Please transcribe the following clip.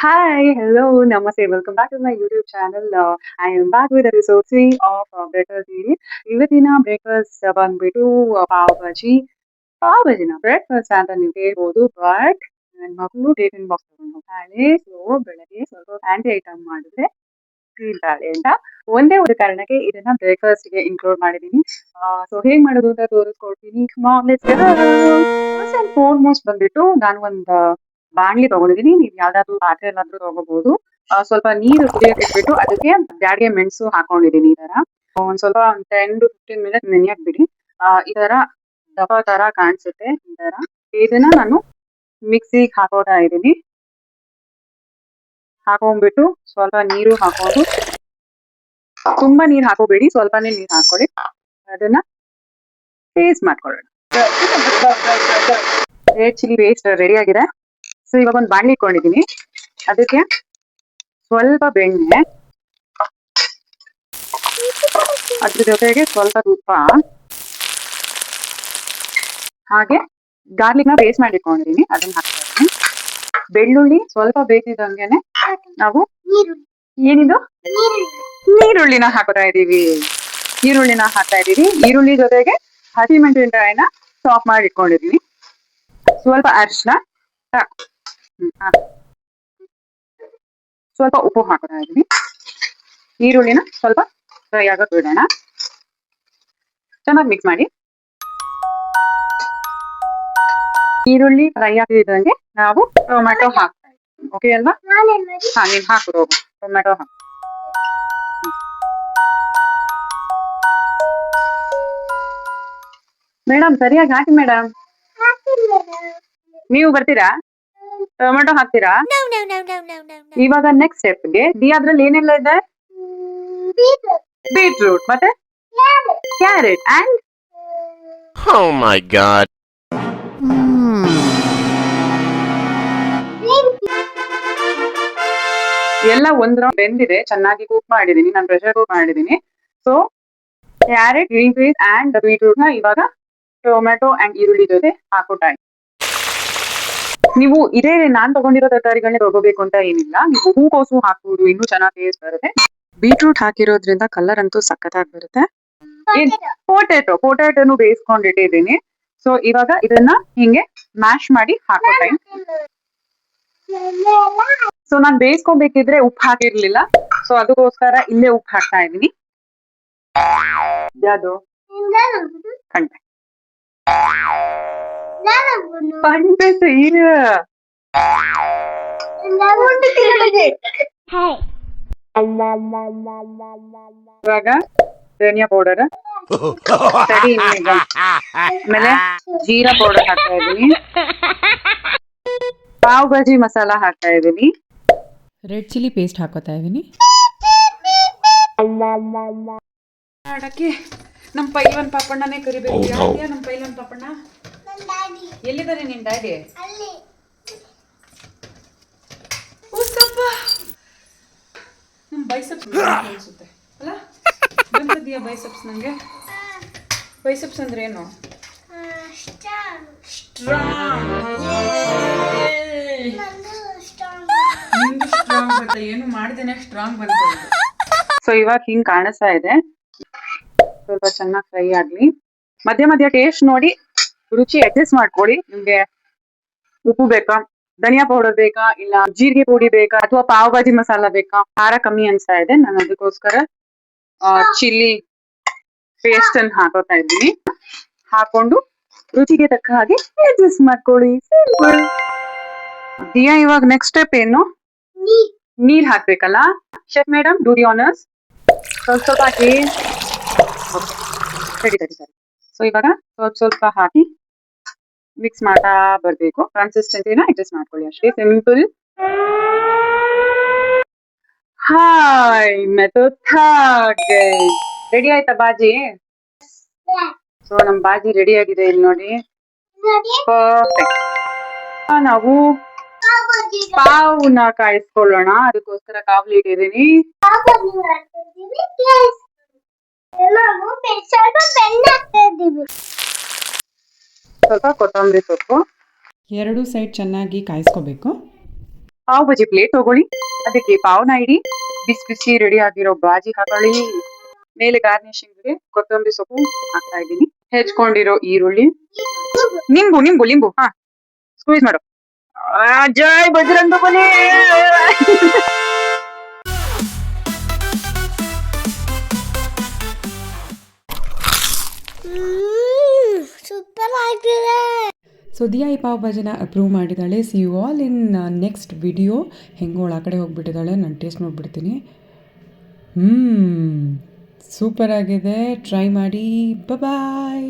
Hi, hello, namaste. Welcome back to my YouTube channel. I am back with episode 3 of Breakfast series. ಇವತ್ತಿನ breakfast ಬಂದ್ಬಿಟ್ಟು pav ಭಾಜಿನ breakfast ಅಂತ ನೀವು ಹೇಳ್ಬೋದು. But ನನ್ನ ಮಗಳು ಟಿಫಿನ್ ಬಾಕ್ಸ್ ತಗೊಂಡು ಹೋಗ್ತಾಳೆ. ಸೊ ಬೆಳಗ್ಗೆ ಸ್ವಲ್ಪ ಫ್ಯಾನ್ಸಿ ಐಟಮ್ ಮಾಡಿದ್ರೆ ತಿಂತಾಳೆ ಅಂತ ಒಂದೇ ಒಂದು ಕಾರಣಕ್ಕೆ ಇದನ್ನ ಬ್ರೇಕ್ಫಾಸ್ಟ್ ಗೆ ಇನ್ಕ್ಲೂಡ್ ಮಾಡಿದೀನಿ. ಸೊ ಹೇಗ್ ಮಾಡೋದು ಅಂತ ತೋರಿಸ್ಕೊಡ್ತೀನಿ. ಫಸ್ಟ್ ಅಂಡ್ ಫಾರ್ಮೋಸ್ಟ್ ಬಂದ್ಬಿಟ್ಟು ನಾನು ಒಂದು ಬಾಣ್ಲಿ ತಗೊಂಡಿದೀನಿ. ನೀವು ಯಾವ್ದಾದ್ರು ಪಾತ್ರೆ ಎಲ್ಲಾದ್ರೂ ತಗೋಬಹುದು. ಸ್ವಲ್ಪ ನೀರು ಕುದಿಯಕ್ಕೆ ಇಟ್ಬಿಟ್ಟು ಅದಕ್ಕೆ ಬ್ಯಾಡ್ಗೆ ಮೆಣಸು ಹಾಕೊಂಡಿದೀನಿ. ಈ ತರ ಒಂದ್ ಸ್ವಲ್ಪ 10 to 15 ಮಿನಿಟ್ ನೆನೆಯಕ್ ಬಿಡಿ. ಈ ತರ ದಪ್ಪ ತರ ಕಾಣಿಸುತ್ತೆ. ಈ ತರ ಇದನ್ನ ನಾನು ಮಿಕ್ಸಿಗೆ ಹಾಕೋತಾ ಇದೀನಿ. ಹಾಕೊಂಡ್ಬಿಟ್ಟು ಸ್ವಲ್ಪ ನೀರು ಹಾಕೊಂಡು, ತುಂಬಾ ನೀರ್ ಹಾಕೋಬೇಡಿ, ಸ್ವಲ್ಪನೇ ನೀರ್ ಹಾಕೊಳ್ಳಿ. ಅದನ್ನ ಪೇಸ್ಟ್ ಮಾಡ್ಕೊಳ್ಳೋಣ. ರೆಡ್ ಚಿಲ್ಲಿ ಪೇಸ್ಟ್ ರೆಡಿ ಆಗಿದೆ. ಸೊ ಇವಾಗ ಒಂದು ಬಾಣ್ಲಿ ಇಟ್ಕೊಂಡಿದೀನಿ. ಅದಕ್ಕೆ ಸ್ವಲ್ಪ ಬೆಣ್ಣೆ, ಅದ್ರ ಜೊತೆಗೆ ಸ್ವಲ್ಪ ತುಪ್ಪ, ಹಾಗೆ ಗಾರ್ಲಿಕ್ ನ ಪೇಸ್ಟ್ ಮಾಡಿ ಇಟ್ಕೊಂಡಿದೀನಿ. ಅದನ್ನ ಹಾಕ್ತಾ ಇದ್ದೀನಿ. ಬೆಳ್ಳುಳ್ಳಿ ಸ್ವಲ್ಪ ಬೇಯಿಸಿದಂಗೆನೆ ನಾವು ಏನಿದು ನೀರುಳ್ಳಿನ ಹಾಕೋತಾ ಇದೀವಿ. ಈರುಳ್ಳಿ ಜೊತೆಗೆ ಹಸಿಮೆಣಸಿನಕಾಯಿನ ಚಾಪ್ ಮಾಡಿ ಇಟ್ಕೊಂಡಿದೀನಿ. ಸ್ವಲ್ಪ ಅರಿಶಿನ, ಸ್ವಲ್ಪ ಉಪ್ಪು ಹಾಕೋತಾ ಇದೀನಿ. ಈರುಳ್ಳಿನ ಸ್ವಲ್ಪ ಫ್ರೈ ಆಗಕ್ಕೆ ಬಿಡೋಣ. ಚೆನ್ನಾಗಿ ಮಿಕ್ಸ್ ಮಾಡಿ. ಈರುಳ್ಳಿ ಫ್ರೈ ಆಗಿದ್ದಂಗೆ ನಾವು ಟೊಮ್ಯಾಟೊ ಹಾಕ್ತಾ ಇದ್ದೀವಿ. ಓಕೆ ಅಲ್ವಾ? ನೀನ್ ಹಾಕೋದು ಟೊಮ್ಯಾಟೊ ಹಾಕಿ. ಮೇಡಮ್ ಸರಿಯಾಗಿ ಹಾಕಿ ಮೇಡಮ್. ನೀವು ಬರ್ತೀರಾ? ಟೊಮೆಟೊ ಹಾಕ್ತೀರಾ? ಇವಾಗ ನೆಕ್ಸ್ಟ್ ಸ್ಟೆಪ್ಗೆ ಅದ್ರಲ್ಲಿ ಏನೆಲ್ಲ ಇದೆ? ಬೀಟ್ರೂಟ್ ಮತ್ತೆ carrot and Oh my god. ಎಲ್ಲ ಒಂದ್ ರೌಂಡ್ ಬೆಂದಿದೆ. ಚೆನ್ನಾಗಿ ಕುಕ್ ಮಾಡಿದೀನಿ. ನಾನು ಪ್ರೆಷರ್ ಕುಕ್ ಮಾಡಿದೀನಿ. So carrot, green piece and beetroot ನ ಇವಾಗ ಟೊಮೆಟೊ ಅಂಡ್ ಈರುಳ್ಳಿ ಜೊತೆ ಹಾಕೋತಾಯಿ. ನೀವು ಇದೇ ನಾನ್ ತಗೊಂಡಿರೋ ತರಕಾರಿಗಳನ್ನೇ ತಗೋಬೇಕು ಅಂತ ಏನಿಲ್ಲ. ನೀವು ಹೂಕೋಸು ಹಾಕಬಹುದು, ಇನ್ನೂ ಚೆನ್ನಾಗಿ ಟೇಸ್ಟ್ ಬರುತ್ತೆ. ಬೀಟ್ರೂಟ್ ಹಾಕಿರೋದ್ರಿಂದ ಕಲರ್ ಅಂತೂ ಸಖತ್ತಾಗಿ ಬರುತ್ತೆ. ಪೊಟ್ಯಾಟೋನು ಬೇಯಿಸ್ಕೊಂಡಿಟ್ಟಿದ್ದೀನಿ. ಸೊ ಇವಾಗ ಇದನ್ನ ಹಿಂಗೆ ಮ್ಯಾಶ್ ಮಾಡಿ ಹಾಕೋತಾ. ಸೊ ನಾನ್ ಬೇಯಿಸ್ಕೊಬೇಕಿದ್ರೆ ಉಪ್ಪು ಹಾಕಿರ್ಲಿಲ್ಲ. ಸೊ ಅದಕ್ಕೋಸ್ಕರ ಇಲ್ಲೇ ಉಪ್ಪು ಹಾಕ್ತಾ ಇದೀನಿ. ಯಾವುದು ಕಂಡೆ ಪಂಡೆ ಸೀರ ಇವಾಗ ಧನಿಯಾ ಪೌಡರ್, ಆಮೇಲೆ ಜೀರಾ ಪೌಡರ್ ಹಾಕ್ತಾ ಇದೀನಿ. ಪಾವ್ ಭಾಜಿ ಮಸಾಲ ಹಾಕ್ತಾ ಇದೀನಿ. ರೆಡ್ ಚಿಲ್ಲಿ ಪೇಸ್ಟ್ ಹಾಕೋತಾ ಇದೀನಿ. ಮಾಡಕ್ಕೆ ನಮ್ಮ ಪೈಲ್ವನ್ ಪಾಪಣ್ಣನೇ ಕರಿಬೇಕು. ಯಾಕೆ ನಮ್ಮ ಪೈಲ್ವನ್ ಪಾಪಣ್ಣ? ಎಲ್ಲಿದ್ದಾರೆ ನಿನ್ ಡ್ಯಾಡಿ? ನಮ್ ಬೈಸೆಪ್ಸ್ ಅನ್ಸುತ್ತೆ ಅಲ್ಲ? ಬಂದಿದ್ಯಾ ಬೈಸೆಪ್ಸ್? ನಂಗೆ ಬೈಸೆಪ್ಸ್ ಅಂದ್ರೆ ಏನು? ಸ್ಟ್ರಾಂಗ್ ಏನು ಮಾಡಿದೇನೆ ಸ್ಟ್ರಾಂಗ್ ಬಂತು. ಸೊ ಇವಾಗ ಹಿಂಗ್ ಕಾಣಿಸ್ತಾ ಇದೆ. ಸ್ವಲ್ಪ ಚೆನ್ನಾಗಿ ಫ್ರೈ ಆಗ್ಲಿ. ಮಧ್ಯ ಮಧ್ಯ ಟೇಸ್ಟ್ ನೋಡಿ ರುಚಿ ಅಡ್ಜಸ್ಟ್ ಮಾಡ್ಕೊಳ್ಳಿ. ನಿಮ್ಗೆ ಉಪ್ಪು ಬೇಕಾ, ಧನಿಯಾ ಪೌಡರ್ ಬೇಕಾ, ಇಲ್ಲ ಜೀರಿಗೆ ಪುಡಿ ಬೇಕಾ, ಅಥವಾ ಪಾವ್ ಭಾಜಿ ಮಸಾಲ ಬೇಕಾ? ಖಾರ ಕಮ್ಮಿ ಅನ್ಸ್ತಾ ಇದೆ. ನಾನು ಅದಕ್ಕೋಸ್ಕರ ಚಿಲ್ಲಿ ಪೇಸ್ಟ್ ಅನ್ನು ಹಾಕೋತಾ ಇದ್ದೀನಿ. ಹಾಕೊಂಡು ರುಚಿಗೆ ತಕ್ಕ ಹಾಗೆ ಅಡ್ಜಸ್ಟ್ ಮಾಡ್ಕೊಳ್ಳಿ. ಸಿಂಪಲ್. ದಿಯಾ, ಇವಾಗ ನೆಕ್ಸ್ಟ್ ಸ್ಟೆಪ್ ಏನು? ನೀರ್ ಹಾಕ್ಬೇಕಲ್ಲ. Chef madam, do the honours. ಸ್ವಲ್ಪ ಹಾಕಿ. ಸರಿ. ಸೊ ಇವಾಗ ಸ್ವಲ್ಪ ಹಾಕಿ ಮಿಕ್ಸ್ ಮಾಡ್ತಾ ಬರ್ಬೇಕು. ಕನ್ಸಿಸ್ಟೆನ್ಸಿನ ಅಡ್ಜಸ್ಟ್ ಮಾಡ್ಕೊಳ್ಳಿ ಅಷ್ಟೇ. ಸಿಂಪಲ್. ಹಾಯ್ ಮೆಥಡ್ ರೆಡಿ ಆಯ್ತಾ ಬಾಜಿ? ಸೊ ನಮ್ ಬಾಜಿ ರೆಡಿ ಆಗಿದೆ. ಇಲ್ಲಿ ನೋಡಿ, ಪರ್ಫೆಕ್ಟ್. ನಾವು ಪಾವ್ನ ಕಾಯಿಸ್ಕೊಳ್ಳೋಣ. ಅದಕ್ಕೋಸ್ಕರ ಕಾವಲಿ ಇಟ್ಟಿದ್ದೀನಿ. ಸ್ವಲ್ಪ ಕೊತ್ತಂಬರಿ ಸೊಪ್ಪು. 2 ಸೈಡ್ ಚೆನ್ನಾಗಿ ಕಾಯಿಸ್ಕೋಬೇಕು. ಪಾವ್ ಬಜಿ ಪ್ಲೇಟ್ ತಗೊಳ್ಳಿ, ಅದಕ್ಕೆ ಪಾವ್ನ ಇಡಿ, ಬಿಸಿ ಬಿಸಿ ರೆಡಿ ಆಗಿರೋ ಬಾಜಿ ಹಾಕೊಳ್ಳಿ, ಮೇಲೆ ಗಾರ್ನಿಶಿಂಗ್ಗೆ ಕೊತ್ತಂಬರಿ ಸೊಪ್ಪು ಹಾಕ್ತಾ ಇದ್ದೀನಿ, ಹೆಚ್ಕೊಂಡಿರೋ ಈರುಳ್ಳಿ, ನಿಂಬು ನಿಂಬು ನಿಂಬು ಹಾ ಸ್ಕ್ವೀಸ್ ಮಾಡು. ಜೈ ಬಜರಂಗ ಬಲಿ. ಸೂಪರ್ ಆಗಿದೆ. ಸೊ ದಿಯಾ ಈ ಪಾವ್ ಭಾಜಿನ ಅಪ್ರೂವ್ ಮಾಡಿದ್ದಾಳೆ. See you all in next video. ಹೆಂಗೋ ಆ ಕಡೆ ಹೋಗ್ಬಿಟ್ಟಿದ್ದಾಳೆ, ನಾನು ಟೇಸ್ಟ್ ನೋಡ್ಬಿಡ್ತೀನಿ. ಸೂಪರ್ ಆಗಿದೆ, ಟ್ರೈ ಮಾಡಿ. ಬಾಯ್.